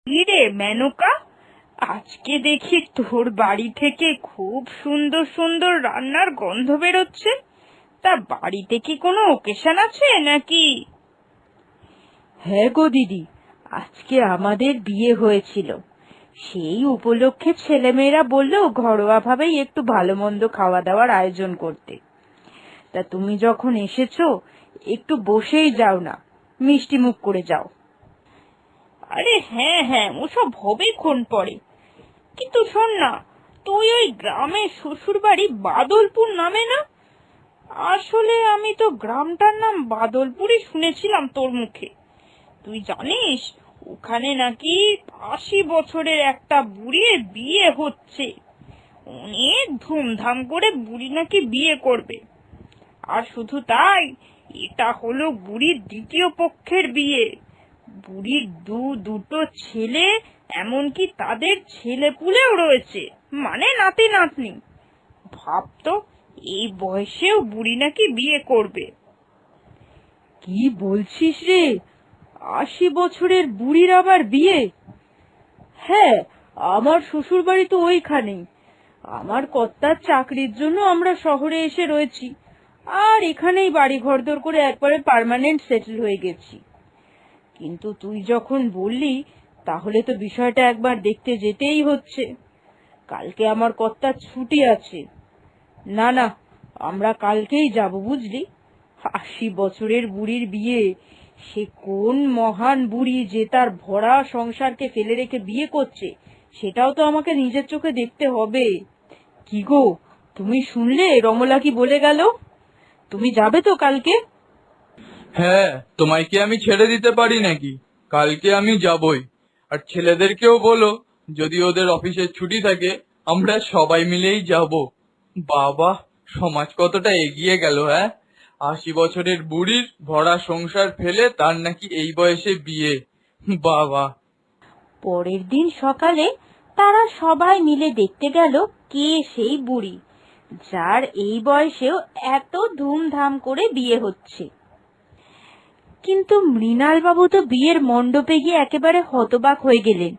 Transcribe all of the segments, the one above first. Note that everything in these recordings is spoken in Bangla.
কিরে মেনকা, আজকে দেখি তোর বাড়ি থেকে খুব সুন্দর সুন্দর রান্নার গন্ধ বেরোচ্ছে। তা বাড়িতে কি কোনো ওকেশন আছে নাকি? হ্যাঁ গো দিদি, আজকে আমাদের বিয়ে হয়েছিল। সেই উপলক্ষে ছেলেমেয়েরা বললো ঘরোয়া ভাবেই একটু ভালো মন্দ খাওয়া দাওয়ার আয়োজন করতে। তা তুমি যখন এসেছো, একটু বসেই যাও না, মিষ্টি মুখ করে যাও। আরে হ্যাঁ হ্যাঁ, ওসব হবেক্ষণ পরে। কিন্তু শোন না, তুই ওই গ্রামের শ্বশুর বাড়ি বাদলপুর নামে না? আসলে আমি তো গ্রামটার নাম বাদলপুরই শুনেছিলাম তোর মুখে। তুই জানিস ওখানে নাকি 80 বছরের একটা বুড়ির বিয়ে হচ্ছে। অনেক ধুমধাম করে বুড়ি নাকি বিয়ে করবে। আর শুধু তাই, এটা হলো বুড়ির দ্বিতীয় পক্ষের বিয়ে। বুড়ির দুটো ছেলে, এমনকি তাদের ছেলেপুলেও রয়েছে, মানে নাতি নাতনি। ভাবতো, এই বয়সেও বুড়ি নাকি বিয়ে করবে। কি বলছিস রে? 80 বছরের বুড়ির আবার বিয়ে? হ্যাঁ, আমার শ্বশুর বাড়ি তো ওইখানেই। আমার কর্তার চাকরির জন্য আমরা শহরে এসে রয়েছি, আর এখানেই বাড়ি ঘরদোর করে একবারে পার্মানেন্ট সেটেল হয়ে গেছি। কিন্তু তুই যখন বললি, তাহলে তো বিষয়টা একবার দেখতে যেতেই হচ্ছে। কালকে আমার কর্তার ছুটি আছে। না না, আমরা কালকেই যাব, বুঝলি। 80 বছরের বুড়ির বিয়ে, সে কোন মহান বুড়ি যে তার ভরা সংসারকে ফেলে রেখে বিয়ে করছে, সেটাও তো আমাকে নিজের চোখে দেখতে হবে। কি গো, তুমি শুনলে রমলা কি বলে গেল? তুমি যাবে তো কালকে? হ্যাঁ, তোমায় কি আমি ছেড়ে দিতে পারি নাকি? কালকে আমি যাবই। আর ছেলেদেরকেও বলো, যদি ওদের অফিসের ছুটি থাকে, আমরা সবাই মিলেই যাব। বাবা, সমাজ কতটা এগিয়ে গেল, হ্যাঁ? 80 বছরের বুড়ির ভরা সংসার ফেলে তার নাকি এই বয়সে বিয়ে। বাবা। পরের দিন সকালে তারা সবাই মিলে দেখতে গেল কে সেই বুড়ি, যার এই বয়সেও এত ধুমধাম করে বিয়ে হচ্ছে। কিন্তু মৃণাল বাবু তো বিয়ের মণ্ডপে গিয়ে একেবারে হতবাক হয়ে গেলেন,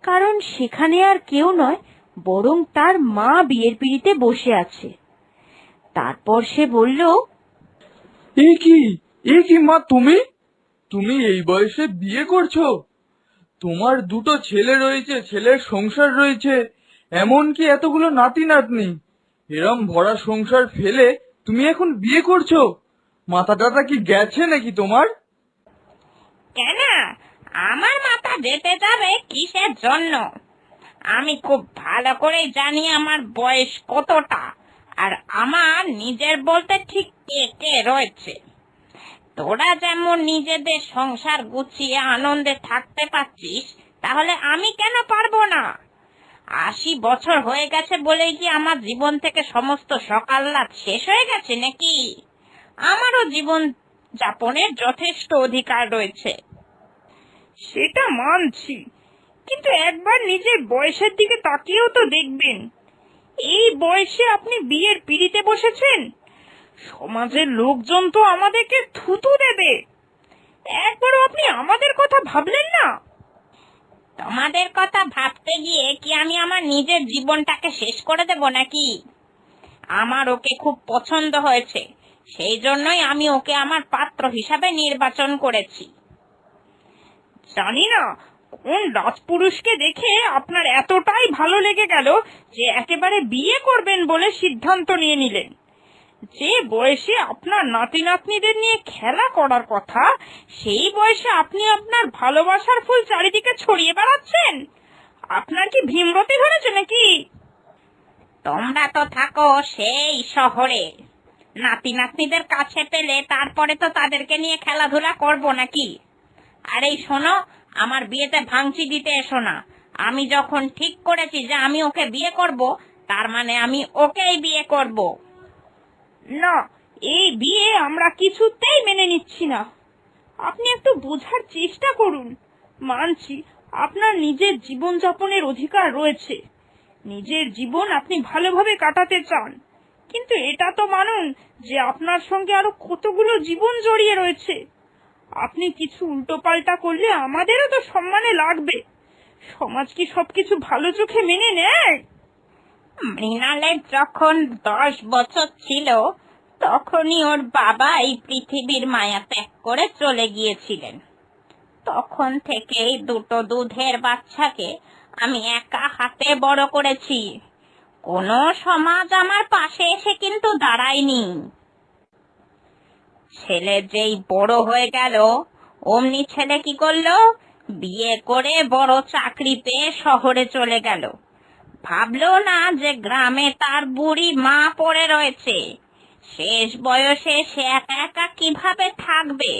কারণ সেখানে আর কেউ নয়, বরং তার মা বিয়ের পিঁড়িতে বসে আছে। তারপর সে বলল, এ কি, এ কি মা, তুমি তুমি এই বয়সে বিয়ে করছো? তোমার দুটো ছেলে রয়েছে, ছেলের সংসার রয়েছে, এমনকি এতগুলো নাতি নাতনি। এরম ভরা সংসার ফেলে তুমি এখন বিয়ে করছো? মাথা টাথা কি গেছে নাকি তোমার? কেন? আমার মাথা যেতে যাবে কিসের জন্য? আমি খুব ভালো করে জানি আমার বয়স কতটা, আর আমার নিজের বলতে ঠিক কে কে রয়েছে। তোরা যেমন নিজেদের সংসার গুছিয়ে আনন্দে থাকতে পারছিস, তাহলে আমি কেন পারবো না? 80 বছর হয়ে গেছে বলেই কি আমার জীবন থেকে সমস্ত সকাল্লাদ শেষ হয়ে গেছে নাকি? আমারও জীবন যাপনের যথেষ্ট অধিকার রয়েছে। সেটা মানছি, কিন্তু একবার নিজের বয়সের দিকে তাকিয়েও তো দেখবেন। এই বয়সে আপনি বিয়ের পিঁড়িতে বসেছেন। সমাজের লোকজন তো আমাদেরকে থুতু দেবে। একবারও আপনি আমাদের কথা ভাবলেন না? তোমাদের কথা ভাবতে গিয়ে কি আমি আমার নিজের জীবনটাকে শেষ করে দেব নাকি? আমার ওকে খুব পছন্দ হয়েছে, সেই জন্যই আমি ওকে আমার পাত্র হিসাবে নির্বাচন করেছি। জানি না কোন রাজপুরুষকে দেখে আপনার এতটাই ভালো লেগে গেল যে একেবারে বিয়ে করবেন বলে সিদ্ধান্ত নিয়ে নিলেন। যে বয়সে আপনার নাতি নাতনিদের নিয়ে খেলা করার কথা, সেই বয়সে আপনি আপনার ভালোবাসার ফুল চারিদিকে ছড়িয়ে বেড়াচ্ছেন। আপনার কি ভীমরতি ধরেছে নাকি? তোমরা তো থাকো সেই শহরে, নাতি নাতনিদের কাছে পেলে তারপরে তো তাদেরকে নিয়ে খেলাধুলা করবো নাকি? আর এই শোনো, আমার বিয়েতে ভাঙচি দিতে এসো না। আমি যখন ঠিক করেছি যে আমি ওকে বিয়ে করব, তার মানে আমি ওকেই বিয়ে করব। না, এই বিয়ে আমরা কিছুতেই মেনে নিচ্ছি না। আপনি একটু বোঝার চেষ্টা করুন। মানছি আপনার নিজের জীবন যাপনের অধিকার রয়েছে, নিজের জীবন আপনি ভালোভাবে কাটাতে চান, কিন্তু এটা তো মানুন যে আপনার সঙ্গে আরো কতগুলো জীবন জড়িয়ে রয়েছে। আপনি কিছু উল্টোপাল্টা করলে আমাদেরও তো সম্মানে লাগবে। সমাজ কি সবকিছু ভালো চোখে মেনে নেয়? মৃণালের যখন 10 বছর ছিল তখনই ওর বাবা এই পৃথিবীর মায়া ত্যাগ করে চলে গিয়েছিলেন। তখন থেকেই দুটো দুধের বাচ্চাকে আমি একা হাতে বড় করেছি। কোনো সমাজ আমার পাশে এসে কিন্তু দাঁড়ায়নি। ছেলে যেই বড় হয়ে গেল অমনি ছেলে কি করলো, বিয়ে করে বড় চাকরি পেয়ে শহরে চলে গেল। ভাবলো না যে গ্রামে তার বুড়ি মা পড়ে রয়েছে, শেষ বয়সে সে একা একা কিভাবে থাকবে।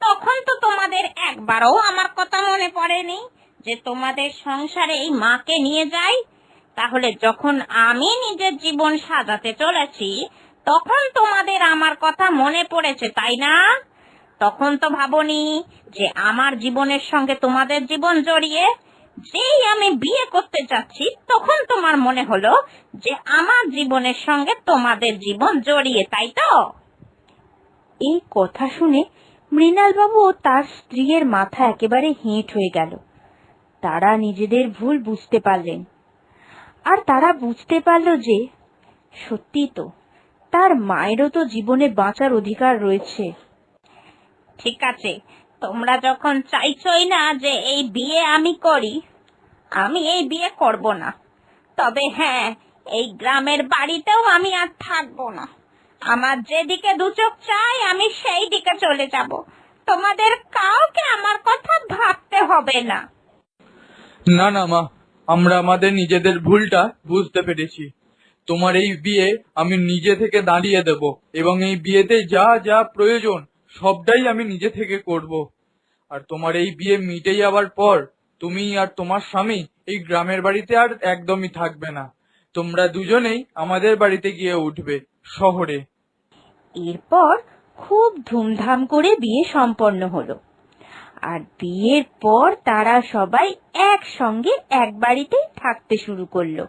তখন তো তোমাদের একবারও আমার কথা মনে পড়েনি যে তোমাদের সংসারে এই মাকে নিয়ে যাই। তাহলে যখন আমি নিজের জীবন সাজাতে চলেছি তখন তোমাদের আমার কথা মনে পড়েছে, তাই না? তখন তো ভাবনি যে আমার জীবনের সঙ্গে তোমাদের জীবন জড়িয়ে। যেই আমি বিয়ে করতে যাচ্ছি তখন তোমার মনে হলো যে আমার জীবনের সঙ্গে তোমাদের জীবন জড়িয়ে, তাই তো? এই কথা শুনে মৃণালবাবু ও তার স্ত্রীর মাথা একেবারে হেঁট হয়ে গেল। তারা নিজেদের ভুল বুঝতে পারলেন, আর তারা বুঝতে পারল যে সত্যি তো তার মায়েরও তো জীবনে বাঁচার অধিকার রয়েছে। ঠিক আছে, তোমরা যখন চাইছই না যে এই বিয়ে আমি করি, আমি এই বিয়ে করব না। তবে হ্যাঁ, এই গ্রামের বাড়িতেও আমি আর থাকবো না। আমার যেদিকে দু চোখ চাই আমি সেই দিকে চলে যাব। তোমাদের কাউকে আমার কথা ভাবতে হবে না। না না মা, আমরা আমাদের নিজেদের ভুলটা বুঝতে পেরেছি। তোমার এই বিয়ে আমি নিজে থেকে দাঁড়িয়ে দেব, এবং এই বিয়েতে যা যা প্রয়োজন সবটাই আমি নিজে থেকে করব। আর তোমার এই বিয়ে মিটে যাওয়ার পর তুমি আর তোমার স্বামী এই গ্রামের বাড়িতে আর একদমই থাকবে না। তোমরা দুজনেই আমাদের বাড়িতে গিয়ে উঠবে শহরে। এরপর খুব ধুমধাম করে বিয়ে সম্পন্ন হলো। আর বিয়ের পর তারা সবাই একসঙ্গে এক বাড়িতেই থাকতে শুরু করলো।